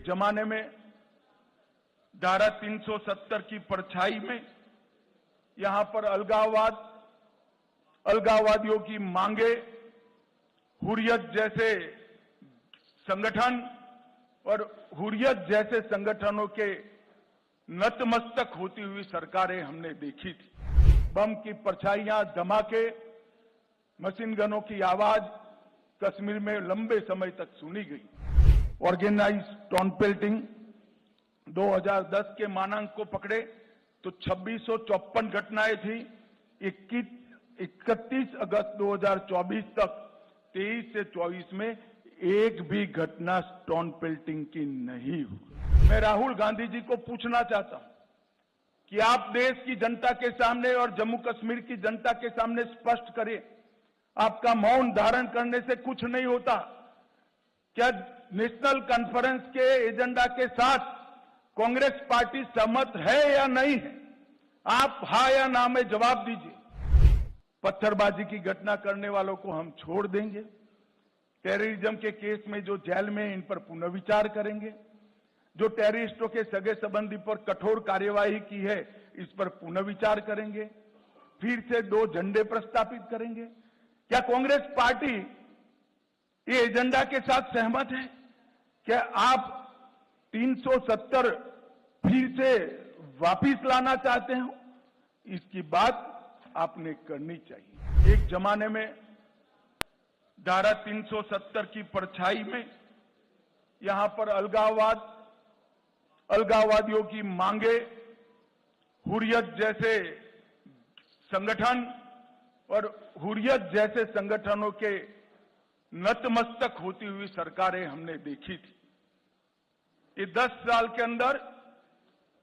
जमाने में धारा 370 की परछाई में यहां पर अलगाववादियों की मांगे, हुर्रियत जैसे संगठन और हुर्रियत जैसे संगठनों के नतमस्तक होती हुई सरकारें हमने देखी थी। बम की परछाइयां, धमाके, मशीन गनों की आवाज कश्मीर में लंबे समय तक सुनी गई। ऑर्गेनाइज टाउन पेल्टिंग 2010 के मानांक को पकड़े तो 2654 घटनाएं थी। 31 अगस्त 2024 तक 23 से 24 में एक भी घटना स्टोन पेल्टिंग की नहीं हुई। मैं राहुल गांधी जी को पूछना चाहता हूं कि आप देश की जनता के सामने और जम्मू कश्मीर की जनता के सामने स्पष्ट करें, आपका मौन धारण करने से कुछ नहीं होता। क्या नेशनल कॉन्फ्रेंस के एजेंडा के साथ कांग्रेस पार्टी सहमत है या नहीं है? आप हाँ या ना में जवाब दीजिए। पत्थरबाजी की घटना करने वालों को हम छोड़ देंगे। टेररिज्म के केस में जो जेल में, इन पर पुनर्विचार करेंगे। जो टेररिस्टों के सगे संबंधी पर कठोर कार्यवाही की है, इस पर पुनर्विचार करेंगे। फिर से 2 झंडे प्रस्तावित करेंगे। क्या कांग्रेस पार्टी ये एजेंडा के साथ सहमत है? क्या आप 370 फिर से वापिस लाना चाहते हो? इसकी बात आपने करनी चाहिए। एक जमाने में धारा 370 की परछाई में यहां पर अलगाववादियों की मांगे, हुर्रियत जैसे संगठन और हुर्रियत जैसे संगठनों के नतमस्तक होती हुई सरकारें हमने देखी थी। ये 10 साल के अंदर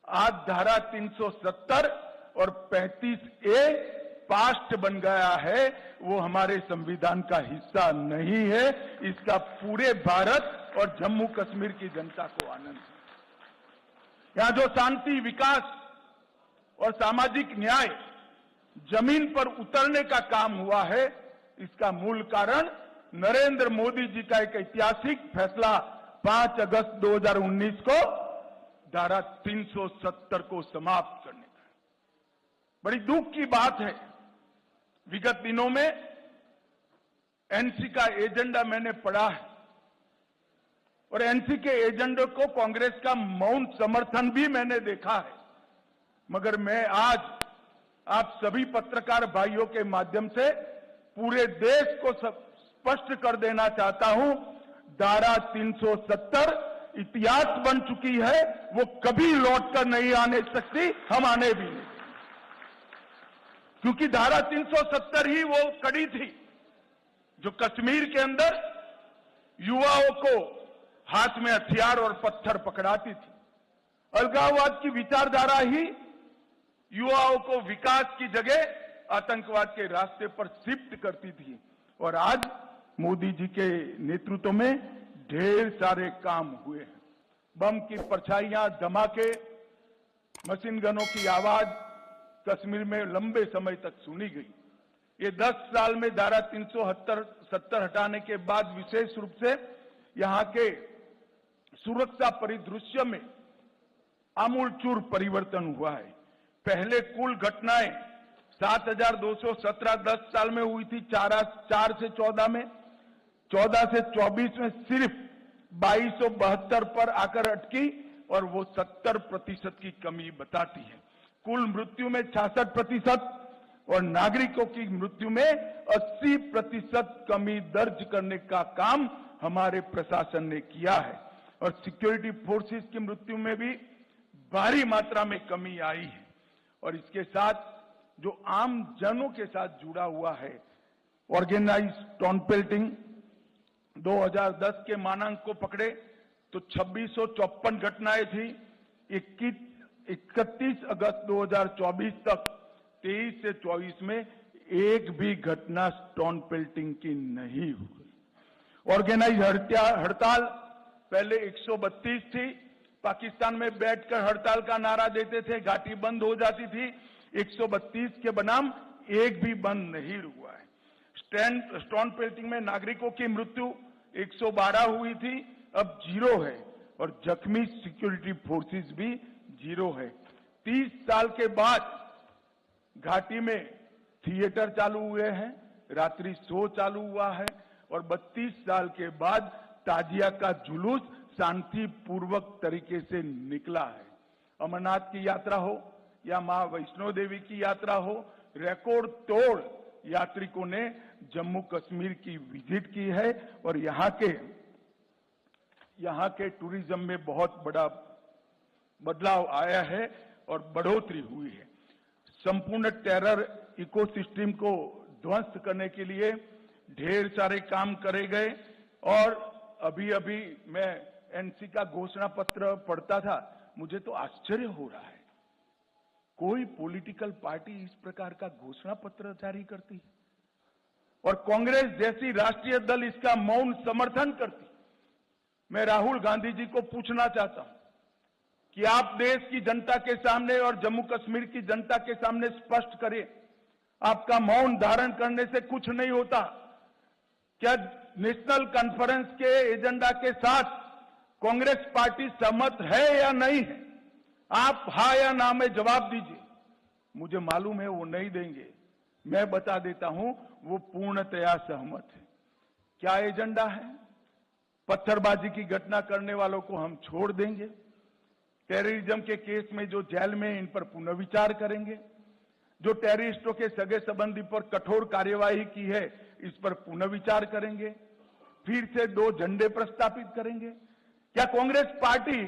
आज धारा 370 और 35A पास्ट बन गया है। वो हमारे संविधान का हिस्सा नहीं है। इसका पूरे भारत और जम्मू कश्मीर की जनता को आनंद है। यहां जो शांति, विकास और सामाजिक न्याय जमीन पर उतरने का काम हुआ है, इसका मूल कारण नरेंद्र मोदी जी का एक ऐतिहासिक फैसला 5 अगस्त 2019 को धारा 370 को समाप्त करने का। बड़ी दुख की बात है, विगत दिनों में एनसी का एजेंडा मैंने पढ़ा है और एनसी के एजेंडे को कांग्रेस का मौन समर्थन भी मैंने देखा है। मगर मैं आज आप सभी पत्रकार भाइयों के माध्यम से पूरे देश को स्पष्ट कर देना चाहता हूं, धारा 370 इतिहास बन चुकी है। वो कभी लौटकर नहीं आने सकती, हम आने भी नहीं। क्योंकि धारा 370 ही वो कड़ी थी जो कश्मीर के अंदर युवाओं को हाथ में हथियार और पत्थर पकड़ाती थी। अलगाववाद की विचारधारा ही युवाओं को विकास की जगह आतंकवाद के रास्ते पर शिफ्ट करती थी। और आज मोदी जी के नेतृत्व में ढेर सारे काम हुए हैं। बम की परछाइयां, धमाके, मशीन गनों की आवाज कश्मीर में लंबे समय तक सुनी गई। ये 10 साल में धारा 370 हटाने के बाद विशेष रूप से यहां के सुरक्षा परिदृश्य में आमूलचूल परिवर्तन हुआ है। पहले कुल घटनाएं 7217 10 साल में हुई थी, 4 से 14 में, 14 से 24 में सिर्फ 2272 पर आकर अटकी और वो 70% की कमी बताती है। कुल मृत्यु में 66% और नागरिकों की मृत्यु में 80% कमी दर्ज करने का काम हमारे प्रशासन ने किया है। और सिक्योरिटी फोर्सेस की मृत्यु में भी भारी मात्रा में कमी आई है। और इसके साथ जो आम जनों के साथ जुड़ा हुआ है, ऑर्गेनाइज टाउन पेल्टिंग 2010 के मानांक को पकड़े तो 2654 घटनाएं थी। 31 अगस्त 2024 तक 23 से 24 में एक भी घटना स्टोन पेल्टिंग की नहीं हुई। ऑर्गेनाइज हड़ताल पहले 132 थी। पाकिस्तान में बैठकर हड़ताल का नारा देते थे, घाटी बंद हो जाती थी। 132 के बनाम एक भी बंद नहीं हुआ है। स्टोन पेल्टिंग में नागरिकों की मृत्यु 112 हुई थी, अब 0 है। और जख्मी सिक्योरिटी फोर्सेस भी 0 है। 30 साल के बाद घाटी में थिएटर चालू हुए हैं, रात्रि शो चालू हुआ है और 32 साल के बाद ताजिया का जुलूस शांतिपूर्वक तरीके से निकला है। अमरनाथ की यात्रा हो या मां वैष्णो देवी की यात्रा हो, रिकॉर्ड तोड़ यात्रिकों ने जम्मू कश्मीर की विजिट की है और यहाँ के टूरिज्म में बहुत बड़ा बदलाव आया है और बढ़ोतरी हुई है। संपूर्ण टेरर इकोसिस्टम को ध्वस्त करने के लिए ढेर सारे काम करे गए और अभी मैं एनसी का घोषणा पत्र पढ़ता था, मुझे तो आश्चर्य हो रहा है। कोई पॉलिटिकल पार्टी इस प्रकार का घोषणा पत्र जारी करती है और कांग्रेस जैसी राष्ट्रीय दल इसका मौन समर्थन करती। मैं राहुल गांधी जी को पूछना चाहता हूं कि आप देश की जनता के सामने और जम्मू कश्मीर की जनता के सामने स्पष्ट करें, आपका मौन धारण करने से कुछ नहीं होता। क्या नेशनल कॉन्फ्रेंस के एजेंडा के साथ कांग्रेस पार्टी सहमत है या नहीं है? आप हाँ या ना में जवाब दीजिए। मुझे मालूम है वो नहीं देंगे, मैं बता देता हूं वो पूर्णतया सहमत है। क्या एजेंडा है? पत्थरबाजी की घटना करने वालों को हम छोड़ देंगे, टेररिज्म के केस में जो जेल में इन पर पुनर्विचार करेंगे, जो टेररिस्टों के सगे संबंधी पर कठोर कार्यवाही की है इस पर पुनर्विचार करेंगे, फिर से 2 झंडे प्रस्तावित करेंगे। क्या कांग्रेस पार्टी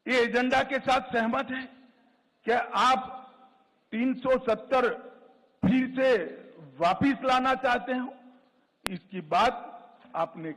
ये एजेंडा के साथ सहमत है? क्या आप 370 फिर से वापिस लाना चाहते हो? इसकी बात आपने